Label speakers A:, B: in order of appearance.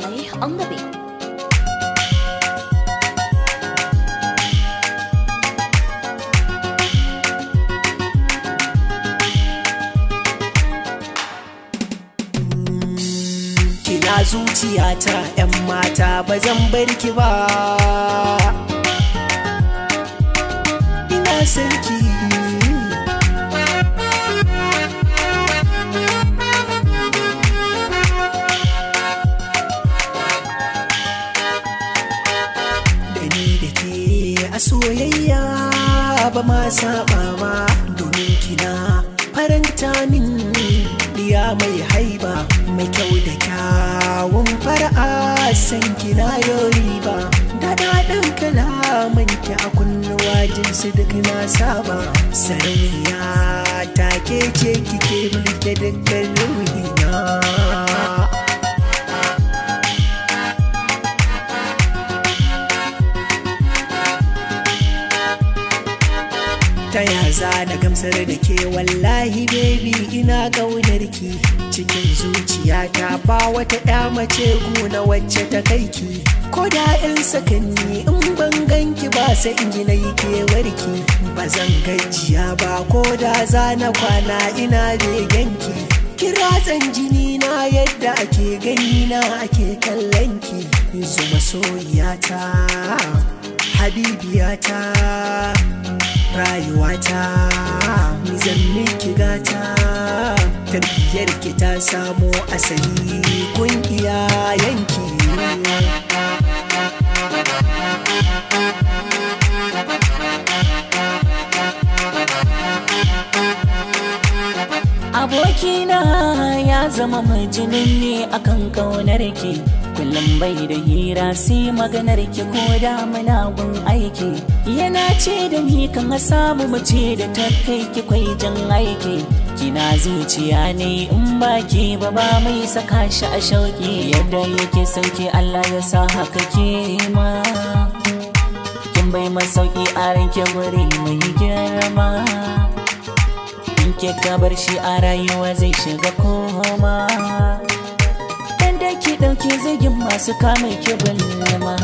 A: Saleh on the beat.
B: Kina zuciyata 'yan mata ba zan bar ki ba, ina son ki. Da ni da ke a soyayya ba ma saba ba, domin kina faranta min diya mai haiba, mai kyau da kyawun fara'a, san kina yori ba, da daɗin kalaman ki a kunnuwa jinsu duk na saba. Sarauniya ta ke ce kike mulke dukkan ruhina. Ta ya za na gamsar da ke, wallahi baby ina ƙaunar ki. Cikin zuciyata ba wata ƴa mace guna wacce ta kai ki. Ko da 'yan sakanni in ban ganki ba sai in ji na yi kewarki. Ba zan gajiya ba ko da za na kwana ina begenki. Kira tsan jini na yadda ake gani na ake kallon ki. Zuma soyiyata, habibiyata, rayuwata, ni zan miki gata. Tarbiyyar ki ta samo asali kun iyayenki.
C: Abokina ya zama majinin ne akan kaunar ki, kullum bai da hira sai maganar ki ko da muna gun aiki. Yana ce da ni kan samu mace da ta kai ki kwai jan aiki. Kina zuciya ne in baki ba mai saka shi a shauki. Yadda yake sauki Allah ya sa haka ke ma, kin bai masauki a ranke guri mai girma. In ka bar shi a rayuwa zai shiga koma, dan da ki dauke zagin masu kama ki bulma.